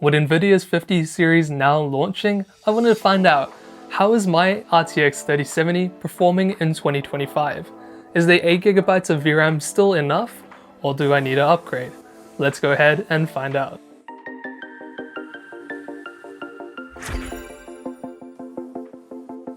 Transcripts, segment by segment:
With Nvidia's 50 series now launching, I wanted to find out, how is my RTX 3070 performing in 2025? Is the 8GB of VRAM still enough, or do I need to upgrade? Let's go ahead and find out.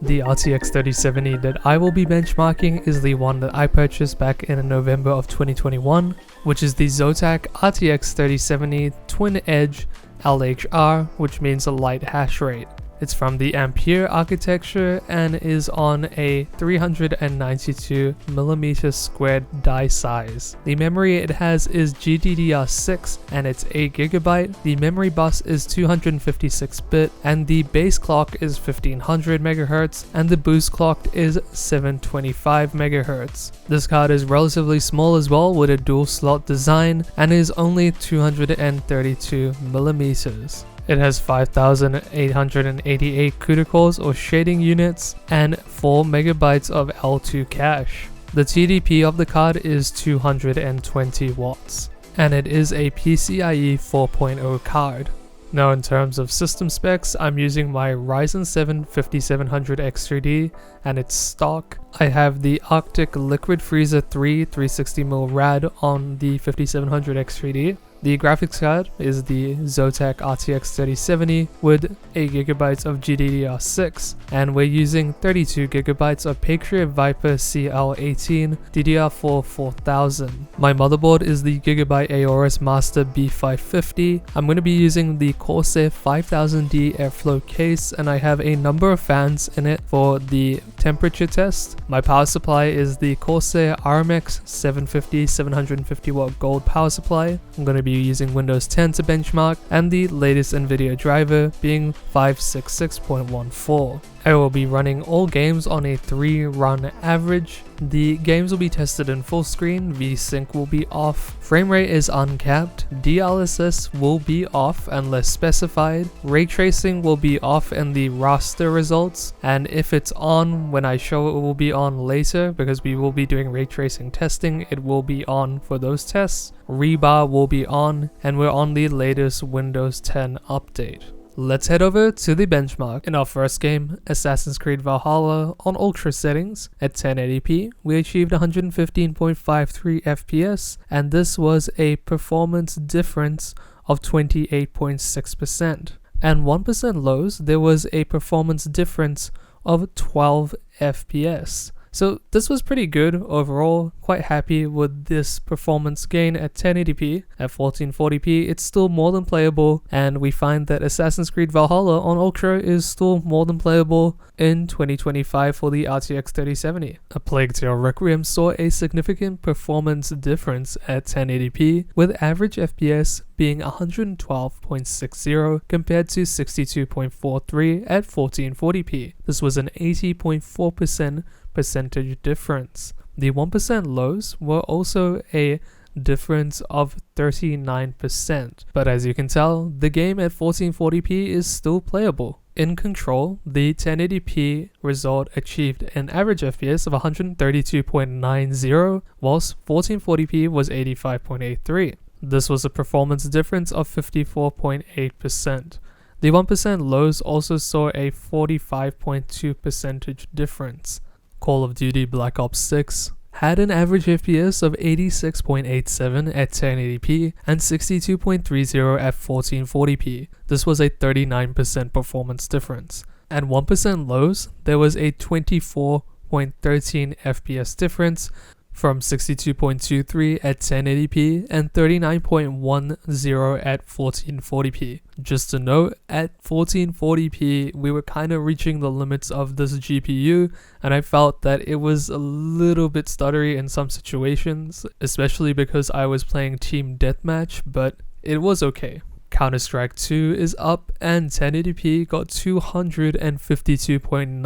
The RTX 3070 that I will be benchmarking is the one that I purchased back in November of 2021, which is the Zotac RTX 3070 Twin Edge LHR, which means a light hash rate. It's from the Ampere architecture and is on a 392mm squared die size. The memory it has is GDDR6 and it's 8GB. The memory bus is 256-bit and the base clock is 1500 MHz and the boost clock is 725 MHz. This card is relatively small as well with a dual slot design and is only 232mm. It has 5,888 CUDA cores or shading units and 4MB of L2 cache. The TDP of the card is 220 watts, and it is a PCIe 4.0 card. Now in terms of system specs, I'm using my Ryzen 7 5700X3D and it's stock. I have the Arctic Liquid Freezer 3 360mm RAD on the 5700X3D. The graphics card is the Zotac RTX 3070 with 8GB of GDDR6, and we're using 32GB of Patriot Viper CL18 DDR4 4000. My motherboard is the Gigabyte Aorus Master B550. I'm going to be using the Corsair 5000D airflow case, and I have a number of fans in it for the temperature test. My power supply is the Corsair RMX 750 750W gold power supply. I'm going to be using Windows 10 to benchmark and the latest Nvidia driver being 566.14. I will be running all games on a 3-run average. The games will be tested in full screen, VSync will be off, frame rate is uncapped, DLSS will be off unless specified, ray tracing will be off in the raster results, and if it's on when I show it will be on later because we will be doing ray tracing testing, it will be on for those tests. Rebar will be on, and we're on the latest Windows 10 update. Let's head over to the benchmark. In our first game, Assassin's Creed Valhalla, on ultra settings at 1080p, we achieved 115.53 FPS, and this was a performance difference of 28.6%. And 1% lows, there was a performance difference of 12 FPS. So this was pretty good overall, quite happy with this performance gain at 1080p. At 1440p it's still more than playable, and we find that Assassin's Creed Valhalla on Ultra is still more than playable in 2025 for the RTX 3070. A Plague Tale Requiem saw a significant performance difference at 1080p, with average FPS being 112.60 compared to 62.43 at 1440p. This was an 80.4% percentage difference. The 1% lows were also a difference of 39%, but as you can tell, the game at 1440p is still playable. In Control, the 1080p result achieved an average FPS of 132.90, whilst 1440p was 85.83. This was a performance difference of 54.8%. The 1% lows also saw a 45.2 percentage difference. Call of Duty Black Ops 6 had an average FPS of 86.87 at 1080p and 62.30 at 1440p. This was a 39% performance difference. At 1% lows, there was a 24.13 FPS difference from 62.23 at 1080p and 39.10 at 1440p. Just to note, at 1440p we were kind of reaching the limits of this GPU, and I felt that it was a little bit stuttery in some situations, especially because I was playing Team Deathmatch, but it was okay. Counter-Strike 2 is up and 1080p got 252.93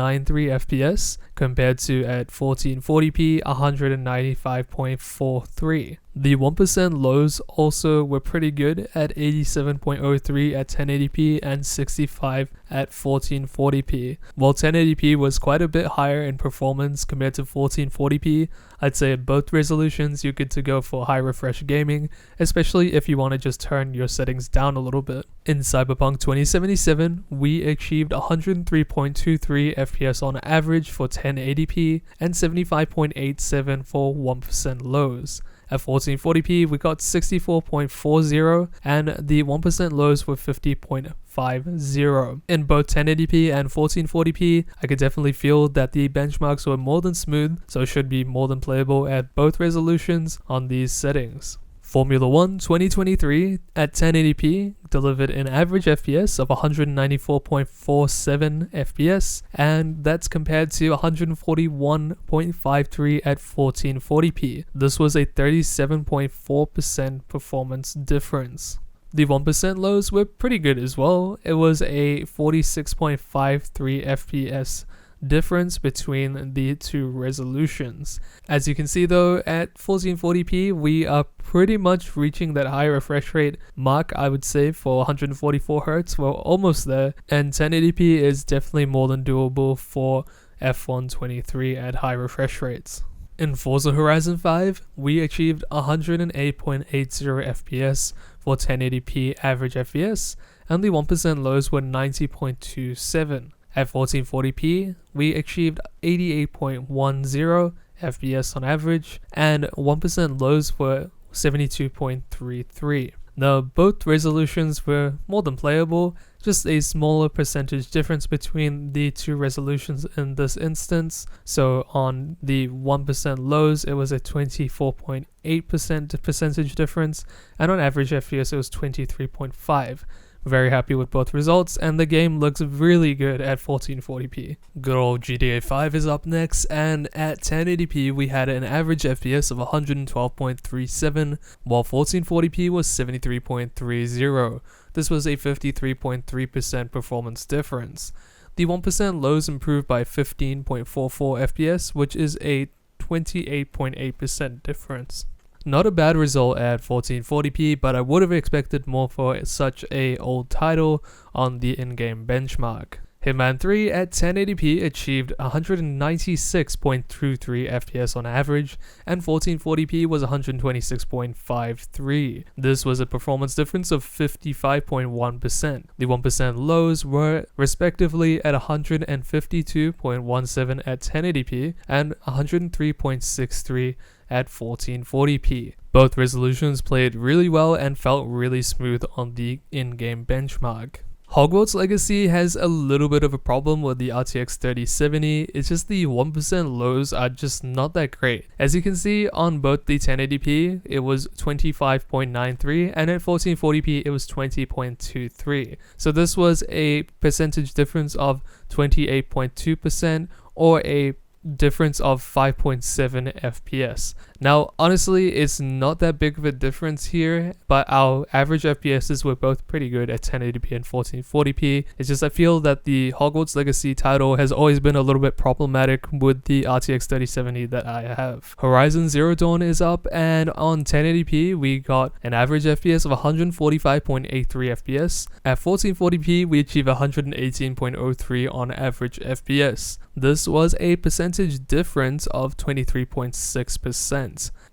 FPS compared to at 1440p 195.43. The 1% lows also were pretty good at 87.03 at 1080p and 65 at 1440p. While 1080p was quite a bit higher in performance compared to 1440p, I'd say at both resolutions you're good to go for high refresh gaming, especially if you want to just turn your settings down a little bit. In Cyberpunk 2077, we achieved 103.23 FPS on average for 1080p and 75.87 for 1% lows. At 1440p, we got 64.40 and the 1% lows were 50.50. In both 1080p and 1440p, I could definitely feel that the benchmarks were more than smooth, so should be more than playable at both resolutions on these settings. Formula 1 2023 at 1080p delivered an average FPS of 194.47 FPS, and that's compared to 141.53 at 1440p. This was a 37.4% performance difference. The 1% lows were pretty good as well. It was a 46.53 FPS difference between the two resolutions. As you can see though, at 1440p we are pretty much reaching that high refresh rate mark, I would say, for 144Hz. We're almost there, and 1080p is definitely more than doable for F123 at high refresh rates. In Forza Horizon 5, we achieved 108.80 FPS for 1080p average FPS, and the 1% lows were 90.27. At 1440p, we achieved 88.10 FPS on average, and 1% lows were 72.33. Now, both resolutions were more than playable, just a smaller percentage difference between the two resolutions in this instance. So on the 1% lows, it was a 24.8% percentage difference, and on average FPS it was 23.5. Very happy with both results, and the game looks really good at 1440p. Good old GTA 5 is up next, and at 1080p we had an average FPS of 112.37, while 1440p was 73.30. This was a 53.3% performance difference. The 1% lows improved by 15.44 FPS, which is a 28.8% difference. Not a bad result at 1440p, but I would have expected more for such a old title on the in-game benchmark. Hitman 3 at 1080p achieved 196.23 FPS on average, and 1440p was 126.53. This was a performance difference of 55.1%. The 1% lows were respectively at 152.17 at 1080p and 103.63 at 1440p. Both resolutions played really well and felt really smooth on the in-game benchmark. Hogwarts Legacy has a little bit of a problem with the RTX 3070, it's just the 1% lows are just not that great. As you can see on both the 1080p, it was 25.93 and at 1440p it was 20.23. So this was a percentage difference of 28.2% or a difference of 5.7 FPS. Now, honestly, it's not that big of a difference here, but our average FPSs were both pretty good at 1080p and 1440p. It's just I feel that the Hogwarts Legacy title has always been a little bit problematic with the RTX 3070 that I have. Horizon Zero Dawn is up, and on 1080p we got an average FPS of 145.83 FPS. At 1440p we achieved 118.03 on average FPS. This was a percentage difference of 23.6%.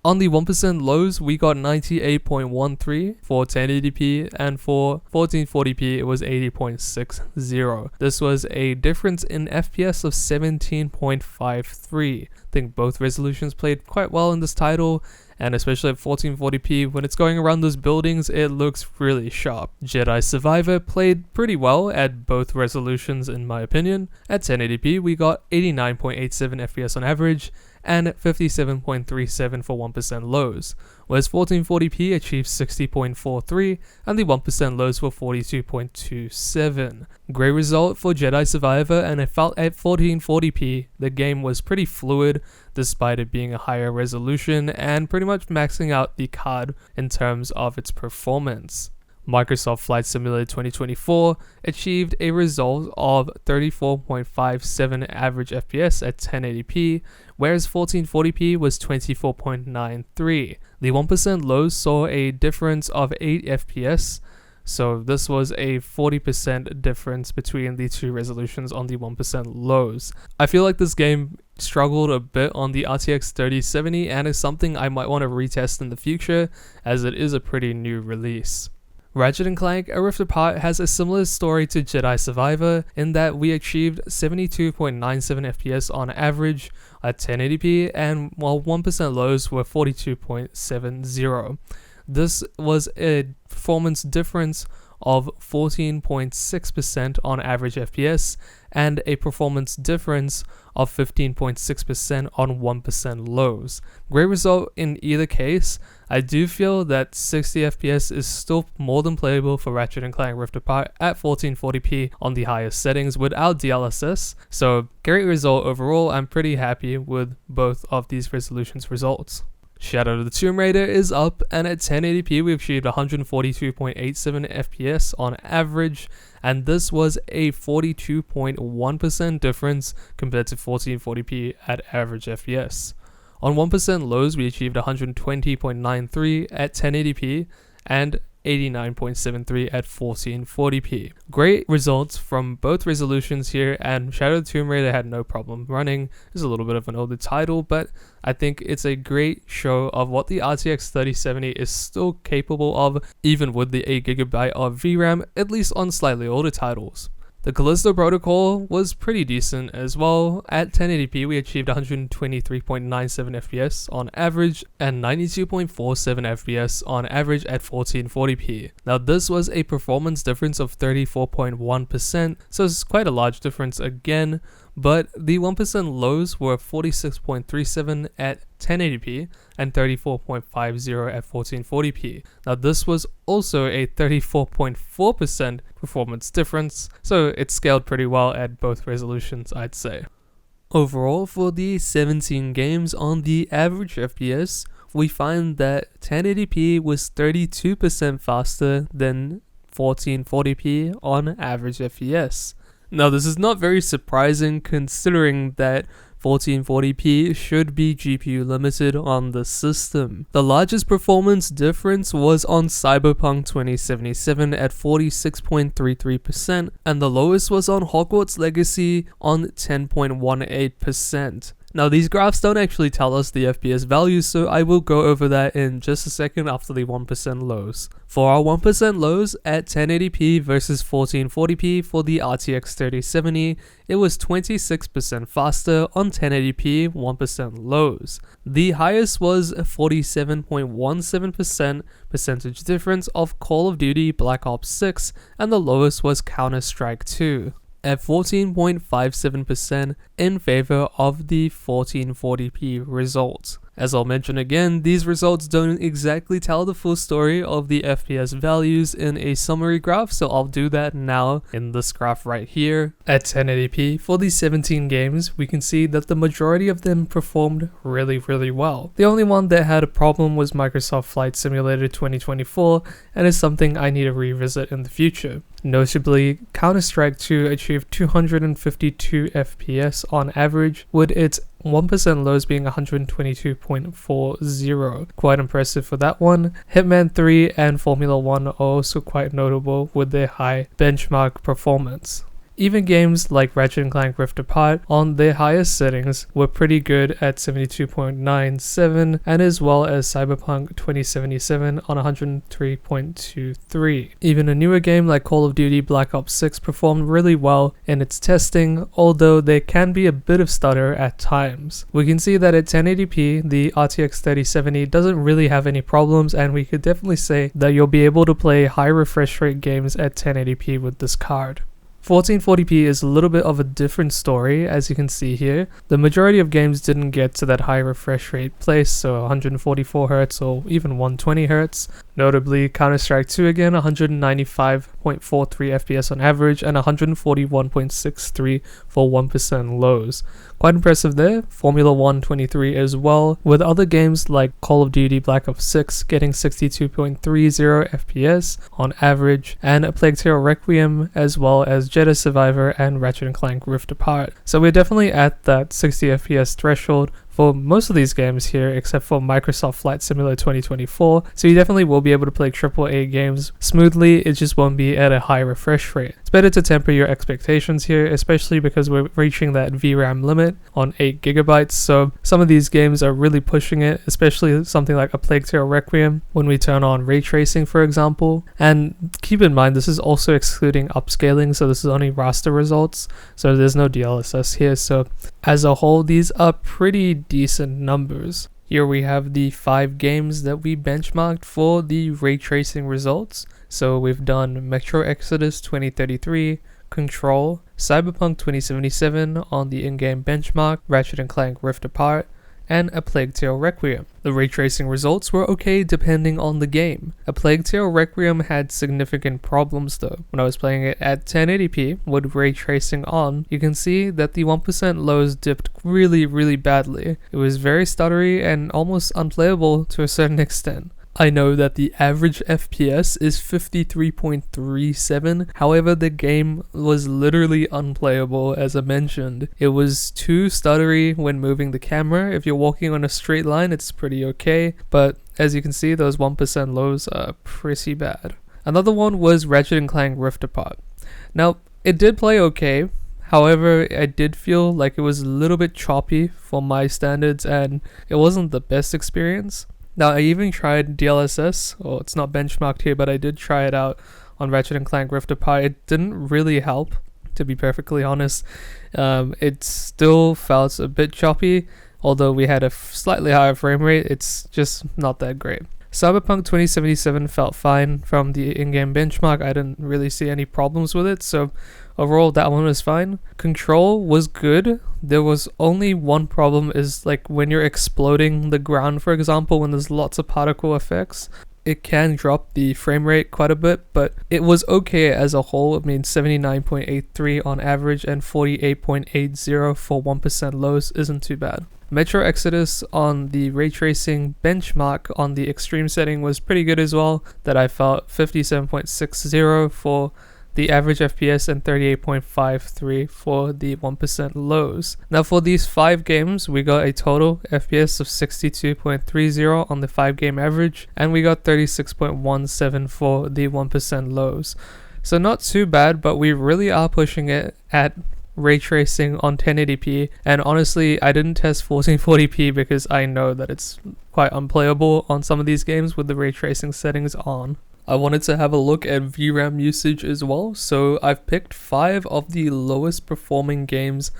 On the 1% lows, we got 98.13 for 1080p, and for 1440p it was 80.60. This was a difference in FPS of 17.53. I think both resolutions played quite well in this title, and especially at 1440p, when it's going around those buildings, it looks really sharp. Jedi Survivor played pretty well at both resolutions in my opinion. At 1080p, we got 89.87 FPS on average, and 57.37 for 1% lows, whereas 1440p achieved 60.43 and the 1% lows were 42.27. Great result for Jedi Survivor, and I felt at 1440p the game was pretty fluid despite it being a higher resolution and pretty much maxing out the card in terms of its performance. Microsoft Flight Simulator 2024 achieved a result of 34.57 average FPS at 1080p, whereas 1440p was 24.93. The 1% lows saw a difference of 8 FPS, so this was a 40% difference between the two resolutions on the 1% lows. I feel like this game struggled a bit on the RTX 3070 and is something I might want to retest in the future, as it is a pretty new release. Ratchet & Clank A Rift Apart has a similar story to Jedi Survivor in that we achieved 72.97 FPS on average at 1080p, and while 1% lows were 42.70. This was a performance difference of 14.6% on average FPS and a performance difference of 15.6% on 1% lows. Great result in either case. I do feel that 60 FPS is still more than playable for Ratchet & Clank Rift Apart at 1440p on the highest settings without DLSS, so great result overall. I'm pretty happy with both of these resolutions results. Shadow of the Tomb Raider is up, and at 1080p we achieved 142.87 FPS on average, and this was a 42.1% difference compared to 1440p at average FPS. On 1% lows we achieved 120.93 at 1080p and 89.73 at 1440p. Great results from both resolutions here, and Shadow of the Tomb Raider had no problem running. It's a little bit of an older title, but I think it's a great show of what the RTX 3070 is still capable of, even with the 8GB of VRAM, at least on slightly older titles. The Callisto Protocol was pretty decent as well. At 1080p we achieved 123.97 FPS on average and 92.47 FPS on average at 1440p. Now this was a performance difference of 34.1%, so it's quite a large difference again, but the 1% lows were 46.37 at 1080p and 34.50 at 1440p. Now this was also a 34.4% performance difference, so it scaled pretty well at both resolutions, I'd say. Overall, for the 17 games on the average FPS, we find that 1080p was 32% faster than 1440p on average FPS. Now this is not very surprising considering that 1440p should be GPU limited on the system. The largest performance difference was on Cyberpunk 2077 at 46.33%, and the lowest was on Hogwarts Legacy on 10.18%. Now these graphs don't actually tell us the FPS values, so I will go over that in just a second after the 1% lows. For our 1% lows at 1080p versus 1440p for the RTX 3070, it was 26% faster on 1080p 1% lows. The highest was a 47.17% percentage difference of Call of Duty Black Ops 6, and the lowest was Counter-Strike 2. At 14.57% in favor of the 1440p results. As I'll mention again, these results don't exactly tell the full story of the FPS values in a summary graph, so I'll do that now in this graph right here. At 1080p, for these 17 games, we can see that the majority of them performed really well. The only one that had a problem was Microsoft Flight Simulator 2024, and is something I need to revisit in the future. Notably, Counter-Strike 2 achieved 252 FPS on average, with its 1% lows being 122.40. Quite impressive for that one. Hitman 3 and Formula 1 are also quite notable with their high benchmark performance. Even games like Ratchet & Clank Rift Apart on their highest settings were pretty good at 72.97, and as well as Cyberpunk 2077 on 103.23. Even a newer game like Call of Duty Black Ops 6 performed really well in its testing, although there can be a bit of stutter at times. We can see that at 1080p, the RTX 3070 doesn't really have any problems, and we could definitely say that you'll be able to play high refresh rate games at 1080p with this card. 1440p is a little bit of a different story, as you can see here. The majority of games didn't get to that high refresh rate place, so 144Hz or even 120Hz. Notably, Counter-Strike 2 again, 195.43 FPS on average and 141.63 for 1% lows. Quite impressive there. Formula 1 23 as well, with other games like Call of Duty Black Ops 6 getting 62.30 FPS on average, and A Plague Tale Requiem, as well as Jedi Survivor and Ratchet & Clank Rift Apart. So we're definitely at that 60 FPS threshold for most of these games here, except for Microsoft Flight Simulator 2024, so you definitely will be able to play AAA games smoothly, it just won't be at a high refresh rate. It's better to temper your expectations here, especially because we're reaching that VRAM limit on 8GB, so some of these games are really pushing it, especially something like A Plague Tale Requiem, when we turn on ray tracing for example. And keep in mind, this is also excluding upscaling, so this is only raster results, so there's no DLSS here, so as a whole, these are pretty decent numbers. Here we have the 5 games that we benchmarked for the ray tracing results. So we've done Metro Exodus 2033, Control, Cyberpunk 2077 on the in-game benchmark, Ratchet & Clank Rift Apart, and A Plague Tale Requiem. The ray tracing results were okay depending on the game. A Plague Tale Requiem had significant problems though. When I was playing it at 1080p with ray tracing on, you can see that the 1% lows dipped really badly. It was very stuttery and almost unplayable to a certain extent. I know that the average FPS is 53.37, however the game was literally unplayable as I mentioned. It was too stuttery when moving the camera. If you're walking on a straight line it's pretty okay, but as you can see those 1% lows are pretty bad. Another one was Ratchet & Clank Rift Apart. Now it did play okay, however I did feel like it was a little bit choppy for my standards and it wasn't the best experience. Now I even tried DLSS, well it's not benchmarked here, but I did try it out on Ratchet & Clank Rift Apart. It didn't really help, to be perfectly honest. It still felt a bit choppy, although we had a slightly higher frame rate, it's just not that great. Cyberpunk 2077 felt fine from the in-game benchmark. I didn't really see any problems with it, so overall that one was fine. Control was good. There was only one problem, is like when you're exploding the ground for example, when there's lots of particle effects, it can drop the frame rate quite a bit, but it was okay as a whole. I mean 79.83 on average and 48.80 for 1% lows isn't too bad. Metro Exodus on the ray tracing benchmark on the extreme setting was pretty good as well, that I felt 57.60 for the average FPS and 38.53 for the 1% lows. Now for these 5 games, we got a total FPS of 62.30 on the 5 game average, and we got 36.17 for the 1% lows. So not too bad, but we really are pushing it at ray tracing on 1080p, and honestly I didn't test 1440p because I know that it's quite unplayable on some of these games with the ray tracing settings on. I wanted to have a look at VRAM usage as well, so I've picked 5 of the lowest performing games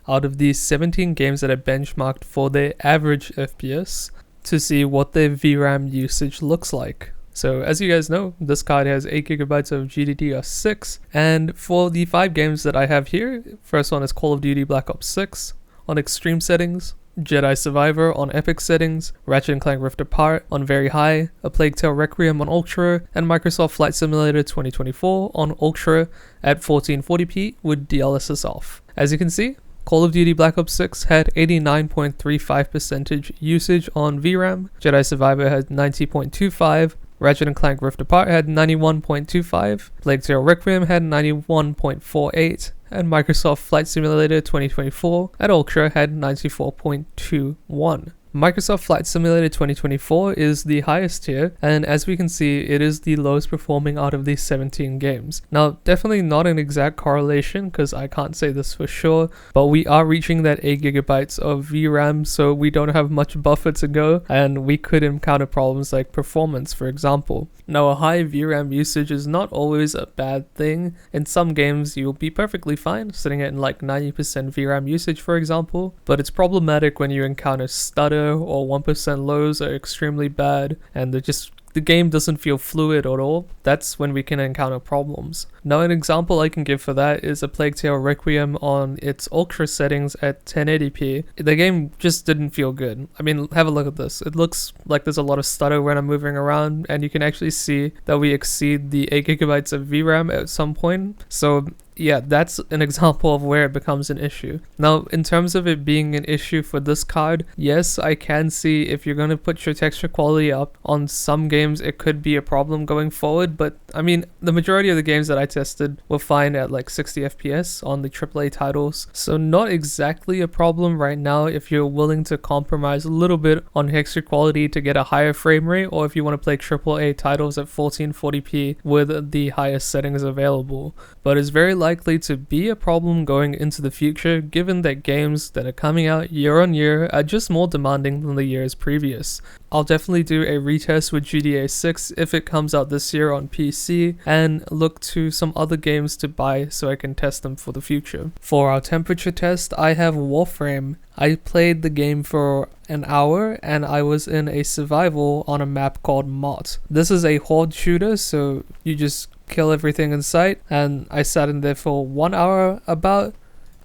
out of these 17 games that I benchmarked for their average FPS to see what their VRAM usage looks like. So as you guys know, this card has 8GB of GDDR6, and for the 5 games that I have here, first one is Call of Duty Black Ops 6 on extreme settings, Jedi Survivor on epic settings, Ratchet & Clank Rift Apart on very high, A Plague Tale Requiem on ultra, and Microsoft Flight Simulator 2024 on ultra at 1440p with DLSS off. As you can see, Call of Duty Black Ops 6 had 89.35% usage on VRAM, Jedi Survivor had 90.25%, Ratchet & Clank Rift Apart had 91.25%, Plague Tale Requiem had 91.48%, and Microsoft Flight Simulator 2024 at Ultra had 94.21%. Microsoft Flight Simulator 2024 is the highest tier, and as we can see, it is the lowest performing out of these 17 games. Now, definitely not an exact correlation because I can't say this for sure, but we are reaching that 8GB of VRAM, so we don't have much buffer to go, and we could encounter problems like performance, for example. Now, a high VRAM usage is not always a bad thing. In some games, you'll be perfectly fine, sitting at like 90% VRAM usage, for example, but it's problematic when you encounter stutter or 1% lows are extremely bad, and they're just the game doesn't feel fluid at all, that's when we can encounter problems. Now an example I can give for that is A Plague Tale Requiem on its ultra settings at 1080p. The game just didn't feel good. I mean, have a look at this. It looks like there's a lot of stutter when I'm moving around, and you can actually see that we exceed the 8GB of VRAM at some point. So yeah, that's an example of where it becomes an issue. Now, in terms of it being an issue for this card, yes, I can see if you're going to put your texture quality up on some games, it could be a problem going forward. But I mean, the majority of the games that I tested were fine at like 60 FPS on the AAA titles. So not exactly a problem right now if you're willing to compromise a little bit on texture quality to get a higher frame rate, or if you want to play AAA titles at 1440p with the highest settings available. But it's very likely to be a problem going into the future, given that games that are coming out year on year are just more demanding than the years previous. I'll definitely do a retest with GTA 6 if it comes out this year on PC, and look to some other games to buy so I can test them for the future. For our temperature test, I have Warframe. I played the game for an hour and I was in a survival on a map called Mott. This is a horde shooter, so you just kill everything in sight, and I sat in there for 1 hour about,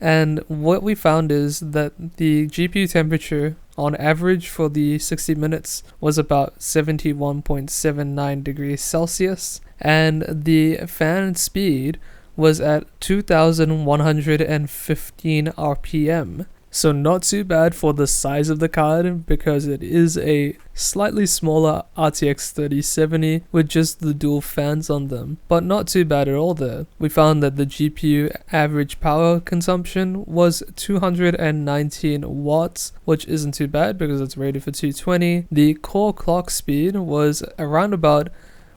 and what we found is that the GPU temperature on average for the 60 minutes was about 71.79 degrees Celsius, and the fan speed was at 2115 RPM. So not too bad for the size of the card, because it is a slightly smaller RTX 3070 with just the dual fans on them, but not too bad at all there. We found that the GPU average power consumption was 219 watts, which isn't too bad because it's rated for 220. The core clock speed was around about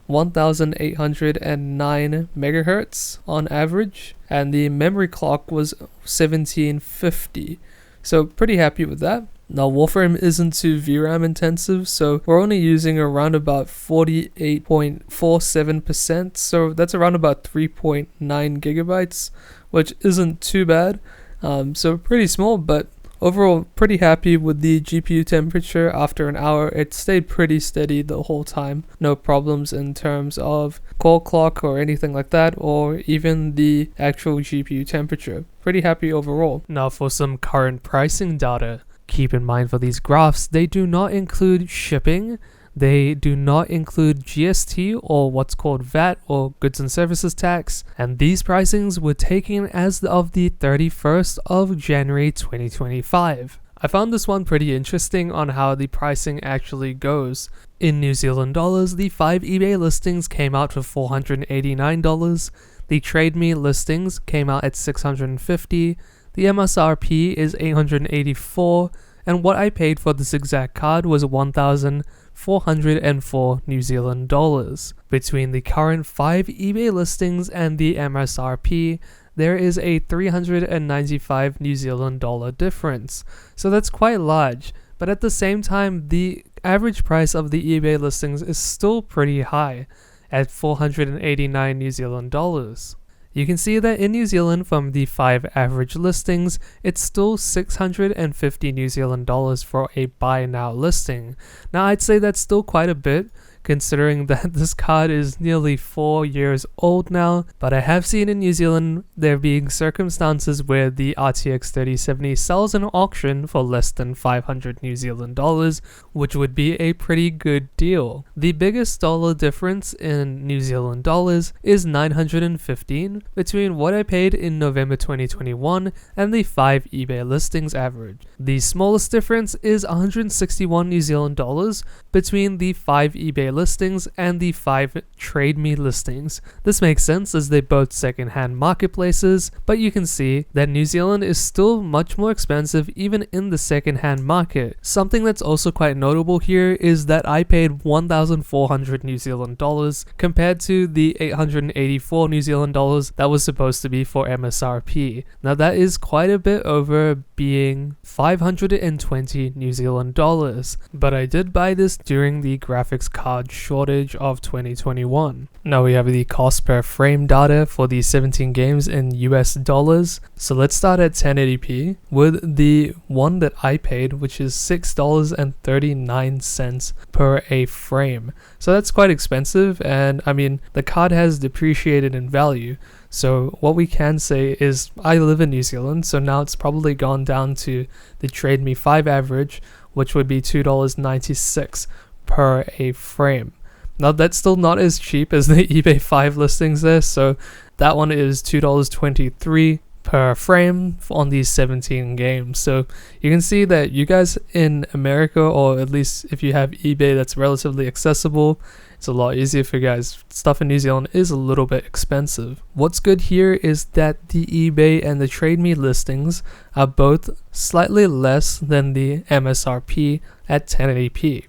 1809 megahertz on average, and the memory clock was 1750. So pretty happy with that. Now Warframe isn't too VRAM intensive, so we're only using around about 48.47%, so that's around about 3.9 gigabytes, which isn't too bad. So pretty small, but overall pretty happy with the GPU temperature. After an hour, it stayed pretty steady the whole time. No problems in terms of core clock or anything like that, or even the actual GPU temperature. Pretty happy overall. Now for some current pricing data. Keep in mind for these graphs, they do not include shipping. They do not include GST, or what's called VAT, or goods and services tax, and these pricings were taken as of the 31st of January 2025. I found this one pretty interesting on how the pricing actually goes. In New Zealand dollars, the 5 eBay listings came out for $489, the Trade Me listings came out at $650, the MSRP is $884, and what I paid for this exact card was $1,404 New Zealand dollars. Between the current 5 eBay listings and the MSRP, there is a 395 New Zealand dollar difference. So that's quite large, but at the same time, the average price of the eBay listings is still pretty high at 489 New Zealand dollars. You can see that in New Zealand, from the 5 average listings, it's still 650 New Zealand dollars for a buy now listing. Now I'd say that's still quite a bit, considering that this card is nearly 4 years old now, but I have seen in New Zealand there being circumstances where the RTX 3070 sells in auction for less than 500 New Zealand dollars, which would be a pretty good deal. The biggest dollar difference in New Zealand dollars is 915 between what I paid in November 2021 and the 5 eBay listings average. The smallest difference is 161 New Zealand dollars between the 5 eBay listings and the 5 Trade Me listings. This makes sense as they're both second-hand marketplaces, but you can see that New Zealand is still much more expensive even in the second-hand market. Something that's also quite notable here is that I paid 1,400 New Zealand dollars compared to the 884 New Zealand dollars that was supposed to be for MSRP. Now that is quite a bit over being 520 New Zealand dollars, but I did buy this during the graphics card shortage of 2021. Now we have the cost per frame data for the 17 games in US dollars. So let's start at 1080p with the one that I paid, which is $6.39 per a frame. So that's quite expensive, and I mean, the card has depreciated in value. So what we can say is I live in New Zealand, so now it's probably gone down to the Trade Me 5 average, which would be $2.96 per a frame. Now that's still not as cheap as the eBay 5 listings there, so that one is $2.23 per frame on these 17 games. So you can see that you guys in America, or at least if you have eBay that's relatively accessible, it's a lot easier for you guys. Stuff in New Zealand is a little bit expensive. What's good here is that the eBay and the Trade Me listings are both slightly less than the MSRP at 1080p.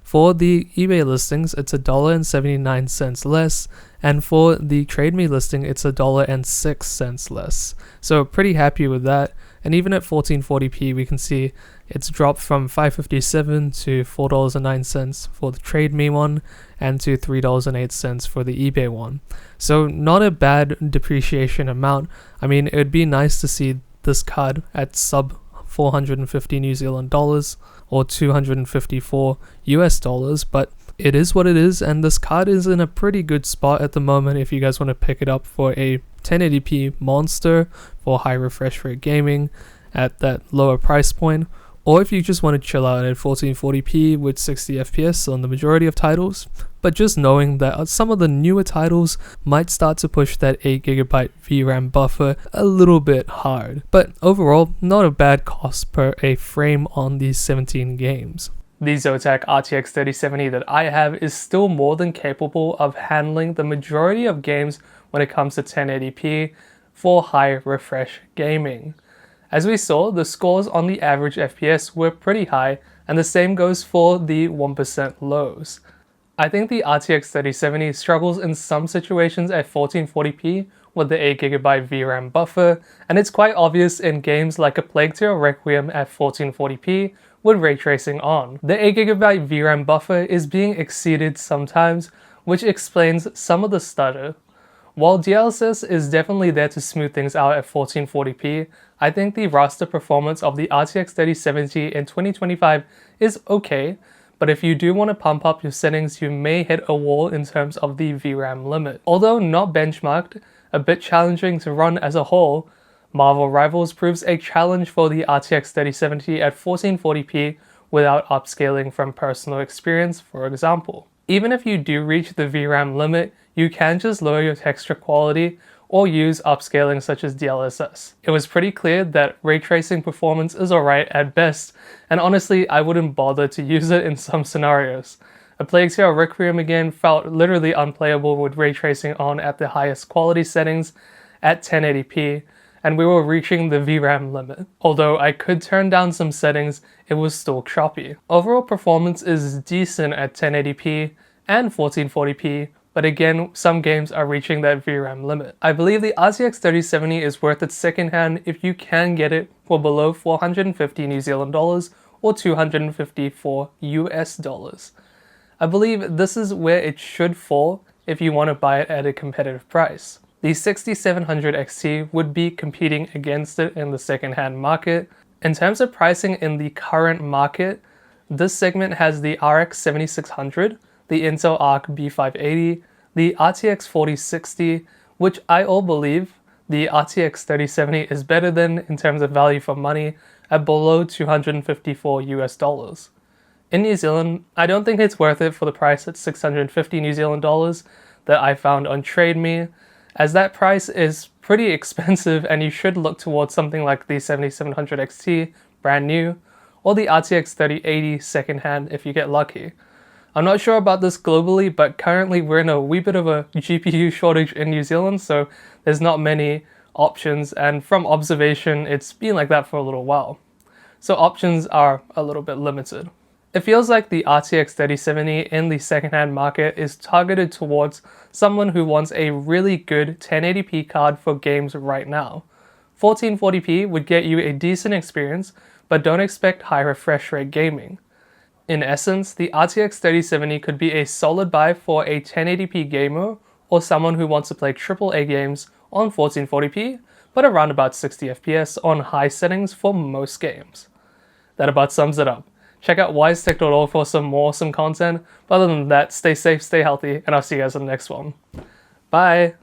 For the eBay listings, it's $1.79 less, and for the Trade Me listing, it's $1.06 less. So pretty happy with that. And even at 1440p, we can see it's dropped from $5.57 to $4.09 for the Trade Me one, and to $3.08 for the eBay one. So not a bad depreciation amount. I mean, it would be nice to see this card at sub 450 New Zealand dollars or 254 US dollars, but it is what it is, and this card is in a pretty good spot at the moment if you guys want to pick it up for a 1080p monster for high refresh rate gaming at that lower price point, or if you just want to chill out at 1440p with 60 FPS on the majority of titles. But just knowing that some of the newer titles might start to push that 8GB VRAM buffer a little bit hard. But overall, not a bad cost per a frame on these 17 games. The Zotac RTX 3070 that I have is still more than capable of handling the majority of games when it comes to 1080p for high refresh gaming. As we saw, the scores on the average FPS were pretty high, and the same goes for the 1% lows. I think the RTX 3070 struggles in some situations at 1440p with the 8GB VRAM buffer, and it's quite obvious in games like A Plague Tale Requiem at 1440p with ray tracing on. The 8GB VRAM buffer is being exceeded sometimes, which explains some of the stutter. While DLSS is definitely there to smooth things out at 1440p, I think the raster performance of the RTX 3070 in 2025 is okay, but if you do want to pump up your settings, you may hit a wall in terms of the VRAM limit. Although not benchmarked, a bit challenging to run as a whole, Marvel Rivals proves a challenge for the RTX 3070 at 1440p without upscaling from personal experience, for example. Even if you do reach the VRAM limit, you can just lower your texture quality or use upscaling such as DLSS. It was pretty clear that ray tracing performance is alright at best, and honestly I wouldn't bother to use it in some scenarios. A Plague Tale Requiem again felt literally unplayable with ray tracing on at the highest quality settings at 1080p, and we were reaching the VRAM limit. Although I could turn down some settings, it was still choppy. Overall performance is decent at 1080p and 1440p, but again, some games are reaching that VRAM limit. I believe the RTX 3070 is worth it secondhand if you can get it for below 450 New Zealand dollars or 254 US dollars. I believe this is where it should fall if you want to buy it at a competitive price. The 6700 XT would be competing against it in the secondhand market. In terms of pricing in the current market, this segment has the RX 7600, the Intel Arc B580, the RTX 4060, which I all believe the RTX 3070 is better than in terms of value for money at below 254 US dollars. In New Zealand, I don't think it's worth it for the price at 650 New Zealand dollars that I found on Trade Me, as that price is pretty expensive and you should look towards something like the 7700 XT brand new or the RTX 3080 secondhand if you get lucky. I'm not sure about this globally, but currently we're in a wee bit of a GPU shortage in New Zealand, so there's not many options, and from observation it's been like that for a little while. So options are a little bit limited. It feels like the RTX 3070 in the secondhand market is targeted towards someone who wants a really good 1080p card for games right now. 1440p would get you a decent experience, but don't expect high refresh rate gaming. In essence, the RTX 3070 could be a solid buy for a 1080p gamer or someone who wants to play AAA games on 1440p, but around about 60 FPS on high settings for most games. That about sums it up. Check out wisetech.org for some more awesome content, but other than that, stay safe, stay healthy, and I'll see you guys in the next one. Bye!